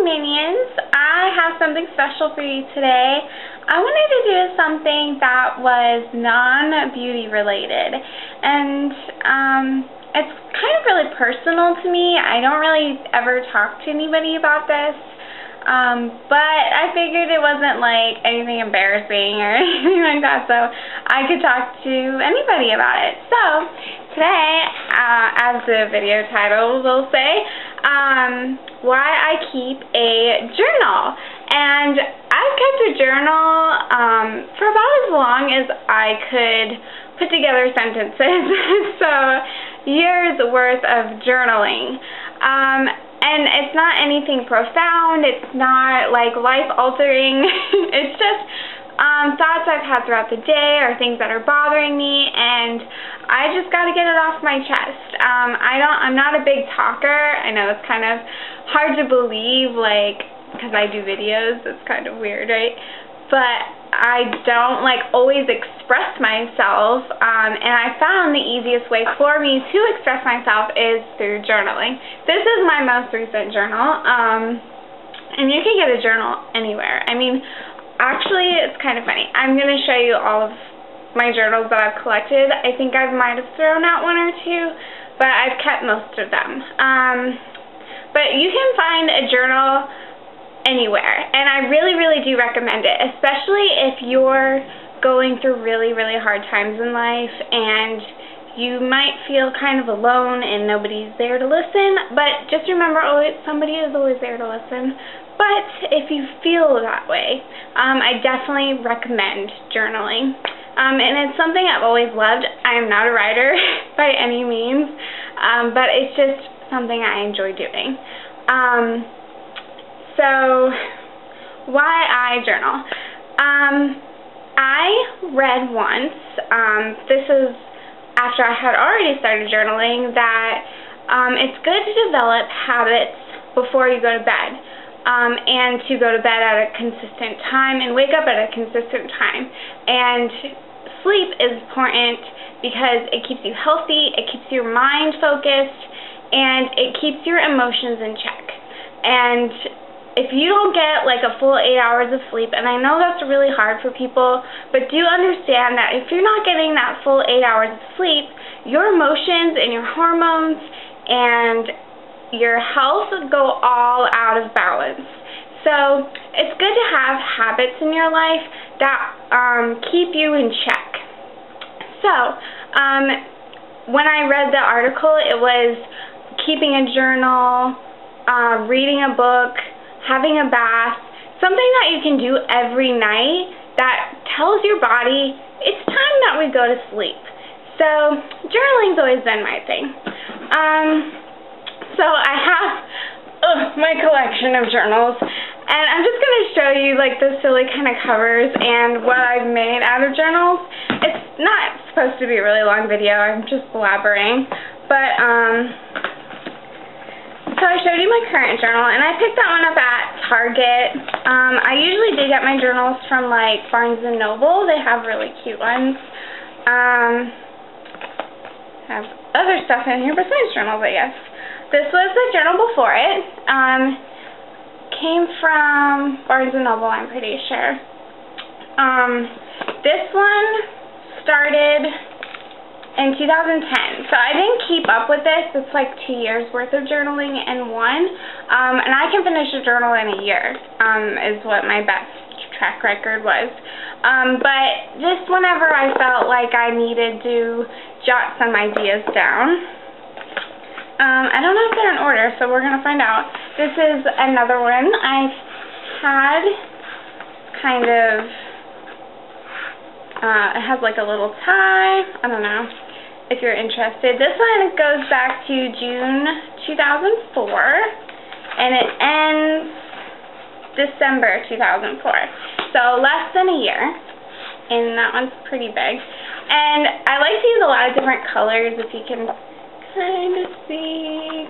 Minions. I have something special for you today. I wanted to do something that was non-beauty related, and it's kind of really personal to me. I don't really ever talk to anybody about this, but I figured it wasn't like anything embarrassing or anything like that, so I could talk to anybody about it. So today, as the video title will say, why I keep a journal. And I've kept a journal for about as long as I could put together sentences. So years worth of journaling. And it's not anything profound. It's not like life-altering. It's just thoughts I've had throughout the day or things that are bothering me, and I just got to get it off my chest. I'm not a big talker. I know it's kind of hard to believe, like, because I do videos. It's kind of weird, right? But I don't always express myself, and I found the easiest way for me to express myself is through journaling. This is my most recent journal, and you can get a journal anywhere. I mean, actually, it's kind of funny. I'm going to show you all of my journals that I've collected. I think I might have thrown out one or two, but I've kept most of them. But you can find a journal anywhere, and I really, really do recommend it, especially if you're going through really, really hard times in life and you might feel kind of alone and nobody's there to listen. But just remember, somebody is always there to listen. But if you feel that way, I definitely recommend journaling. And it's something I've always loved. I am not a writer by any means, but it's just something I enjoy doing. So, why I journal? I read once, this is after I had already started journaling, that it's good to develop habits before you go to bed. And to go to bed at a consistent time and wake up at a consistent time. And sleep is important because it keeps you healthy, it keeps your mind focused, and it keeps your emotions in check. And if you don't get a full 8 hours of sleep, and I know that's really hard for people, but do understand that if you're not getting that full 8 hours of sleep, your emotions and your hormones and your health go all out of balance. So it's good to have habits in your life that keep you in check. So when I read the article, it was keeping a journal, reading a book, having a bath, something that you can do every night that tells your body it's time that we go to sleep. So journaling's always been my thing. So I have my collection of journals, and I'm just going to show you the silly kind of covers and what I've made out of journals. It's not supposed to be a really long video, I'm just blabbering, but so I showed you my current journal, and I picked that one up at Target. I usually do get my journals from Barnes & Noble. They have really cute ones. Have other stuff in here besides journals, I guess. This was the journal before it. Came from Barnes & Noble, I'm pretty sure. This one started in 2010, so I didn't keep up with this. It's 2 years worth of journaling in one, and I can finish a journal in a year, is what my best track record was. But just whenever I felt like I needed to jot some ideas down. I don't know if they're in order, so we're going to find out. This is another one I've had kind of, it has a little tie, I don't know if you're interested. This one goes back to June 2004, and it ends December 2004. So less than a year, and that one's pretty big. And I like to use a lot of different colors, if you can kind of see.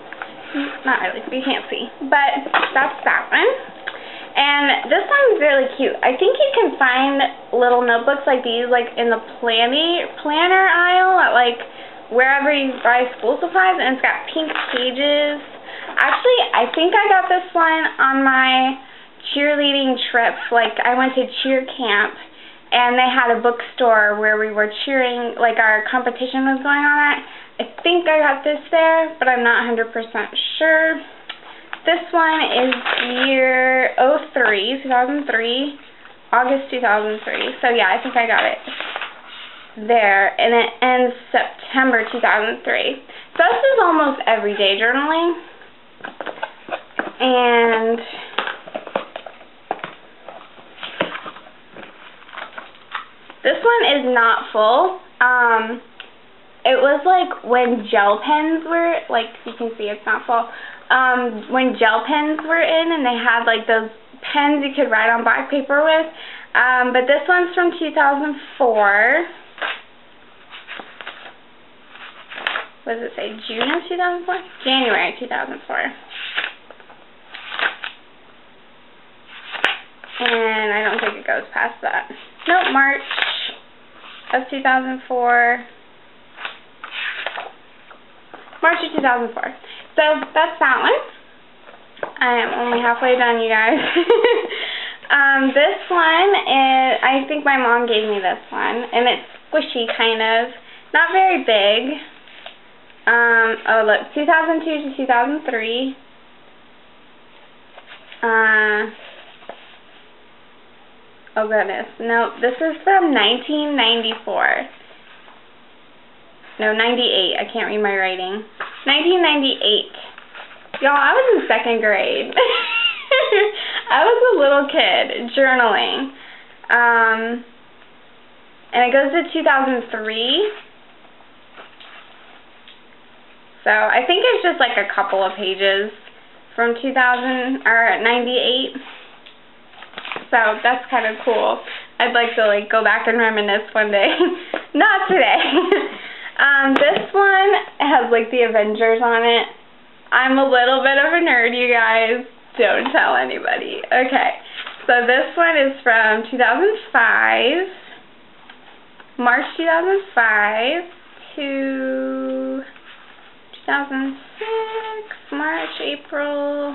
Not really, you can't see, but that's that one. And this one's really cute. I think you can find little notebooks like these in the planner aisle at wherever you buy school supplies, and it's got pink pages. Actually, I think I got this one on my cheerleading trip. Like, I went to cheer camp, and they had a bookstore where we were cheering, like our competition was going on at. I think I got this there, but I'm not 100% sure. This one is year 2003, August 2003. So yeah, I think I got it there, and it ends September 2003. So this is almost everyday journaling, and this one is not full. It was like when gel pens were, like, you can see it's not full, when gel pens were in and they had like those pens you could write on black paper with, but this one's from 2004. What does it say, June of 2004? January 2004. And I don't think it goes past that. Nope, March of 2004. March of 2004. So that's that one. I am only halfway done, you guys. This one is, I think my mom gave me this one, and it's squishy kind of, not very big. Oh look, 2002 to 2003. Oh goodness, no, this is from 1994. No, 98. I can't read my writing. 1998. Y'all, I was in 2nd grade. I was a little kid journaling. And it goes to 2003. So I think it's just like a couple of pages from 2000 or 98. So that's kind of cool. I'd like to like go back and reminisce one day. Not today. This one has like the Avengers on it. I'm a little bit of a nerd, you guys. Don't tell anybody. Okay. So this one is from 2005. March 2005 to 2006. March, April,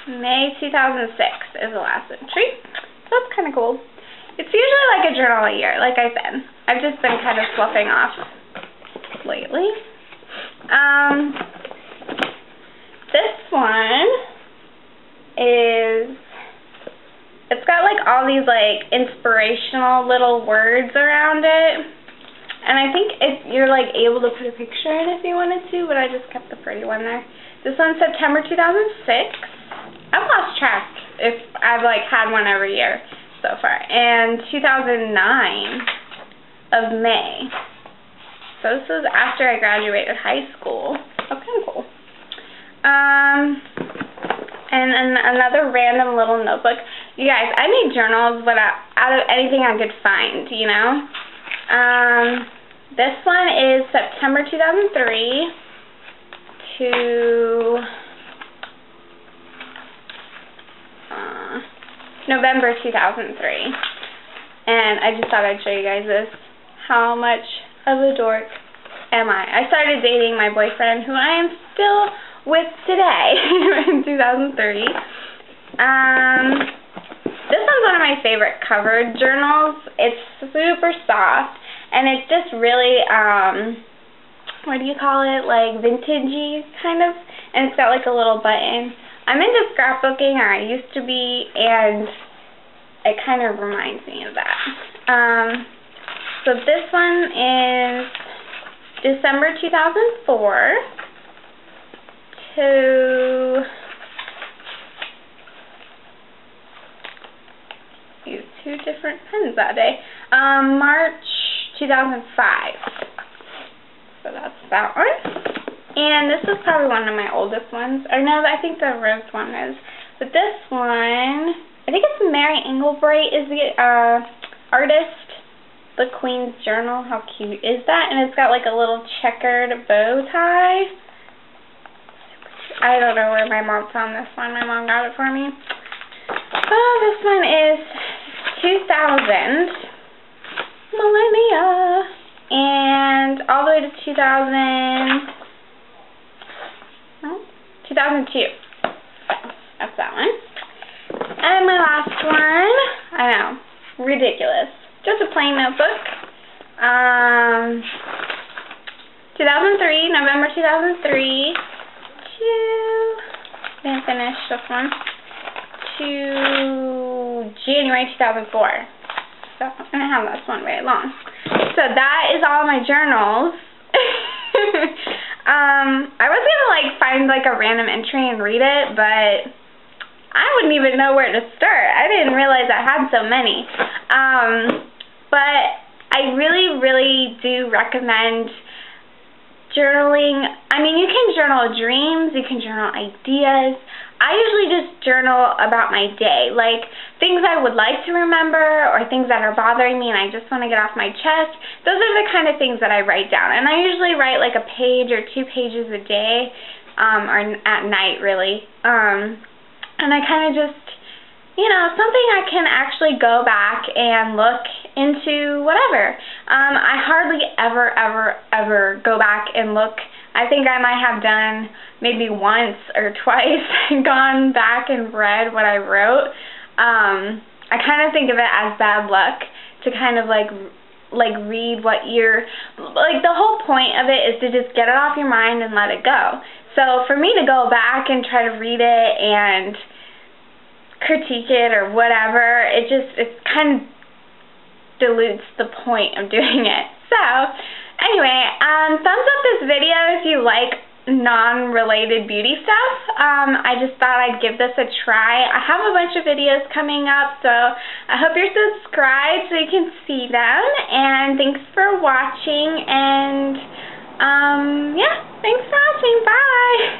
May 2006 is the last entry. So that's kind of cool. It's usually like a journal a year, like I said. I've just been kind of sloughing off lately. This one is, it's got like all these like inspirational little words around it. And I think you're like able to put a picture in if you wanted to, but I just kept the pretty one there. This one's September 2006. I've lost track if I've like had one every year so far. And 2009 of May. So this was after I graduated high school. Oh, kind of cool. And another random little notebook. You guys, I made journals out of anything I could find, you know. This one is September 2003 to November 2003. And I just thought I'd show you guys this. How much of a dork am I? I started dating my boyfriend, who I am still with today, in 2003. This one's one of my favorite covered journals. It's super soft, and it's just really, what do you call it, like vintagey, kind of, and it's got like a little button. I'm into scrapbooking, or I used to be, and it kind of reminds me of that. So this one is December 2004 to use two different pens that day. March 2005. So that's that one. And this is probably one of my oldest ones. Or no, I think the rose one is. But this one, I think it's Mary Engelbreit is the artist. The Queen's Journal. How cute is that? And it's got like a little checkered bow tie. I don't know where my mom found this one. My mom got it for me. Oh, this one is 2000. Millennia. And all the way to 2009. 2002. That's that one. And my last one, I know, ridiculous. Just a plain notebook. 2003, November 2003 to, didn't finish this one, to January 2004. So I'm going to have this one very long. So that is all my journals. I was going to like find like a random entry and read it, but I wouldn't even know where to start. I didn't realize I had so many. But I really, really do recommend journaling. I mean, you can journal dreams, you can journal ideas. I usually just journal about my day, like things I would like to remember or things that are bothering me and I just want to get off my chest. Those are the kind of things that I write down. And I usually write like a page or 2 pages a day, or at night really. And I kind of just, you know, something I can actually go back and look into whatever. I hardly ever go back and look. I think I might have done maybe once or twice gone back and read what I wrote. I kind of think of it as bad luck to kind of like read what you're, like the whole point of it is to just get it off your mind and let it go. So for me to go back and try to read it and critique it or whatever, it kind of dilutes the point of doing it. So anyway, thumbs up this video if you like non-related beauty stuff. I just thought I'd give this a try. I have a bunch of videos coming up, so I hope you're subscribed so you can see them. And thanks for watching, and